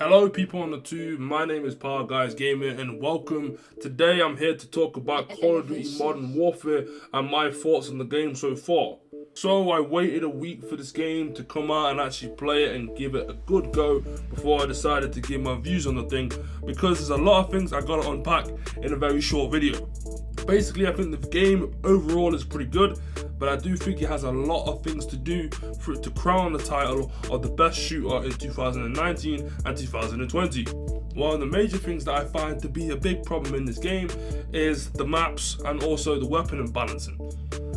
Hello people on the tube, my name is PowellGuysgaming and welcome. Today I'm here to talk about Call of Duty Modern Warfare and my thoughts on the game so far. So I waited a week for this game to come out and actually play it and give it a good go before I decided to give my views on the thing, because there's a lot of things I gotta unpack in a very short video. Basically, I think the game overall is pretty good, but I do think it has a lot of things to do for it to crown the title of the best shooter in 2019 and 2020. One of the major things that I find to be a big problem in this game is the maps and also the weapon imbalancing.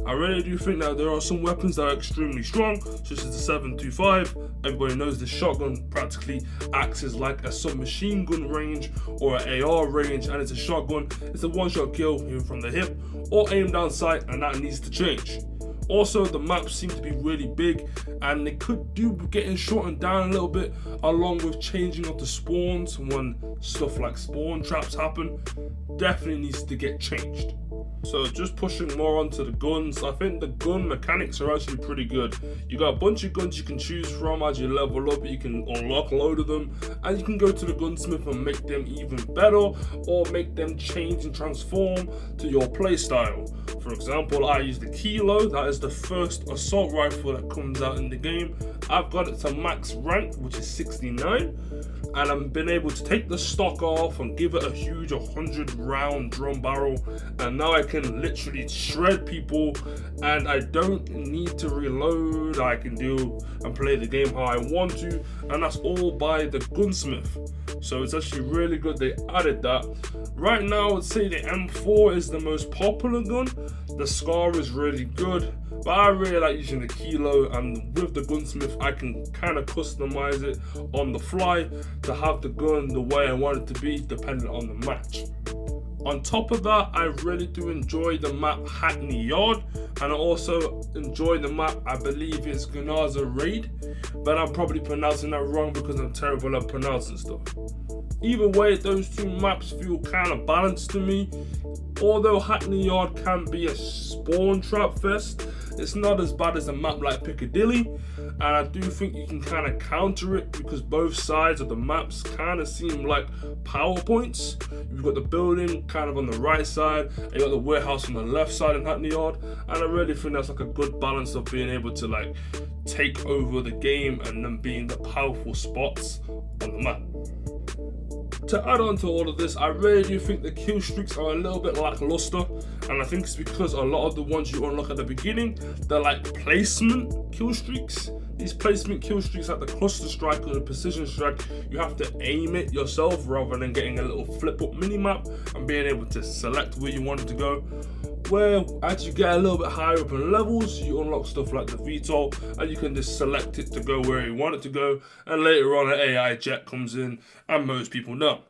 I really do think that there are some weapons that are extremely strong, such as the 725. Everybody knows the shotgun practically acts as like a submachine gun range or an AR range, and it's a shotgun. It's a one-shot kill even from the hip or aim down sight, and that needs to change. Also, the maps seem to be really big and they could do getting shortened down a little bit, along with changing of the spawns when stuff like spawn traps happen. Definitely needs to get changed. So just pushing more onto the guns, I think the gun mechanics are actually pretty good. You got a bunch of guns you can choose from as you level up. You can unlock a load of them and you can go to the gunsmith and make them even better or make them change and transform to your playstyle. For example, I use the Kilo. That is the first assault rifle that comes out in the game. I've got it to max rank, which is 69, and I've been able to take the stock off and give it a huge 100 round drum barrel, and now I can literally shred people and I don't need to reload. I can do and play the game how I want to, and that's all by the gunsmith. So it's actually really good they added that. Right now I would say the M4 is the most popular gun. The Scar is really good, but I really like using the Kilo, and with the gunsmith I can kind of customize it on the fly to have the gun the way I want it to be depending on the match. On top of that, I really do enjoy the map Hackney Yard, and I also enjoy the map, I believe it's Gunaza Raid, but I'm probably pronouncing that wrong because I'm terrible at pronouncing stuff. Either way, those two maps feel kind of balanced to me. Although Hackney Yard can be a spawn trap fest, it's not as bad as a map like Piccadilly, and I do think you can kind of counter it because both sides of the maps kind of seem like PowerPoints. You've got the building kind of on the right side, and you got the warehouse on the left side in Hackney Yard, and I really think that's like a good balance of being able to like take over the game and then being the powerful spots on the map. To add on to all of this, I really do think the kill streaks are a little bit lackluster, and I think it's because a lot of the ones you unlock at the beginning, they're like placement kill streaks. These placement kill streaks, like the cluster strike or the precision strike, you have to aim it yourself rather than getting a little flip up mini map and being able to select where you want it to go. Where as you get a little bit higher up in levels, you unlock stuff like the VTOL and you can just select it to go where you want it to go, and later on an AI jet comes in, and most people know.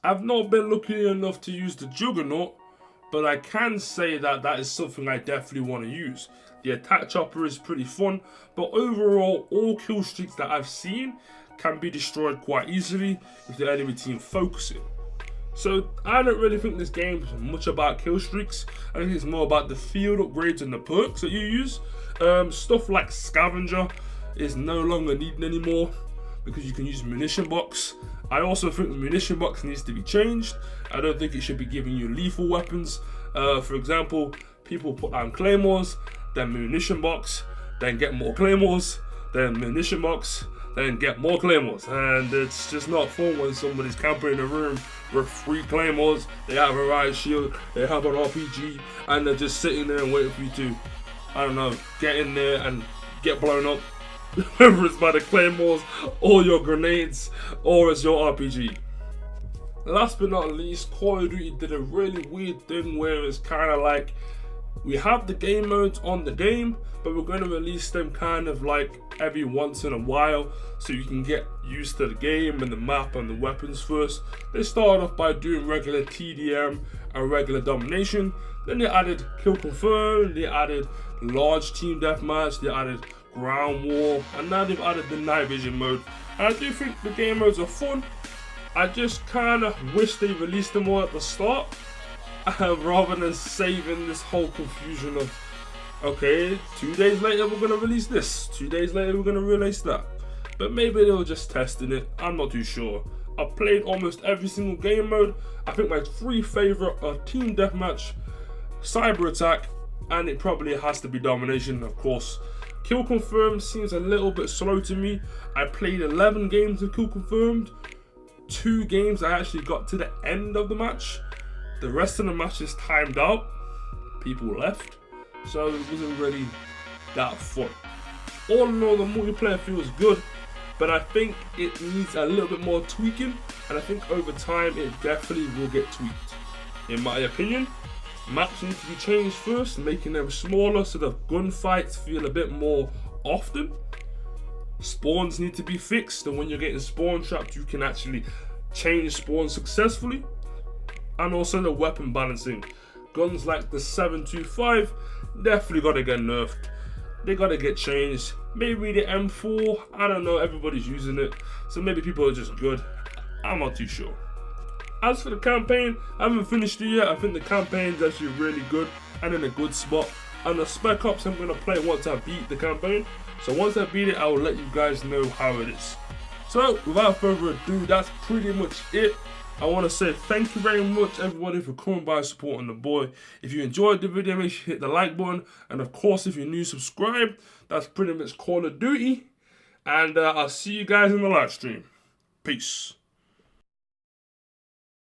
I've not been lucky enough to use the Juggernaut, but I can say that that is something I definitely want to use. The attack chopper is pretty fun, but overall all kill streaks that I've seen can be destroyed quite easily if the enemy team focus it. So I don't really think this game is much about kill streaks. I think it's more about the field upgrades and the perks that you use. Stuff like Scavenger is no longer needed anymore because you can use munition box. I also think the munition box needs to be changed. I don't think it should be giving you lethal weapons. For example, people put down claymores, then munition box, then get more claymores, then munition box, then get more claymores, and it's just not fun when somebody's camping in a room with 3 claymores, they have a riot shield, they have an RPG, and they're just sitting there and waiting for you to, I don't know, get in there and get blown up, whether it's by the claymores or your grenades or it's your RPG. Last but not least, Call of Duty did a really weird thing where it's kind of like, we have the game modes on the game, but we're going to release them kind of like every once in a while so you can get used to the game and the map and the weapons first. They started off by doing regular TDM and regular domination, then they added kill confirm, they added large team deathmatch, they added ground war, and now they've added the night vision mode. And I do think the game modes are fun. I just kind of wish they released them all at the start, rather than saving this whole confusion of, okay, 2 days later we're going to release this, 2 days later we're going to release that. but maybe they were just testing it. I'm not too sure. I've played almost every single game mode. I think my 3 favorite are Team Deathmatch, Cyber Attack, and it probably has to be Domination, of course. Kill Confirmed seems a little bit slow to me. I played 11 games of Kill Confirmed. 2 games I actually got to the end of the match. The rest of the match is timed out. People left, so it wasn't really that fun. All in all, the multiplayer feels good, but I think it needs a little bit more tweaking, and I think over time it definitely will get tweaked. In my opinion, maps need to be changed first, making them smaller so the gunfights feel a bit more often. Spawns need to be fixed, and when you're getting spawn trapped, you can actually change spawns successfully. And also the weapon balancing. Guns like the 725 definitely gotta get nerfed. They gotta get changed. Maybe the M4, I don't know, everybody's using it, so maybe people are just good. I'm not too sure. As for the campaign, I haven't finished it yet. I think the campaign's actually really good and in a good spot. And the Spec Ops I'm gonna play once I beat the campaign. So once I beat it, I will let you guys know how it is. So without further ado, that's pretty much it. I want to say thank you very much everybody for coming by and supporting the boy. If you enjoyed the video, make sure you hit the like button. And of course, if you're new, subscribe. That's pretty much Call of Duty. And I'll see you guys in the live stream. Peace.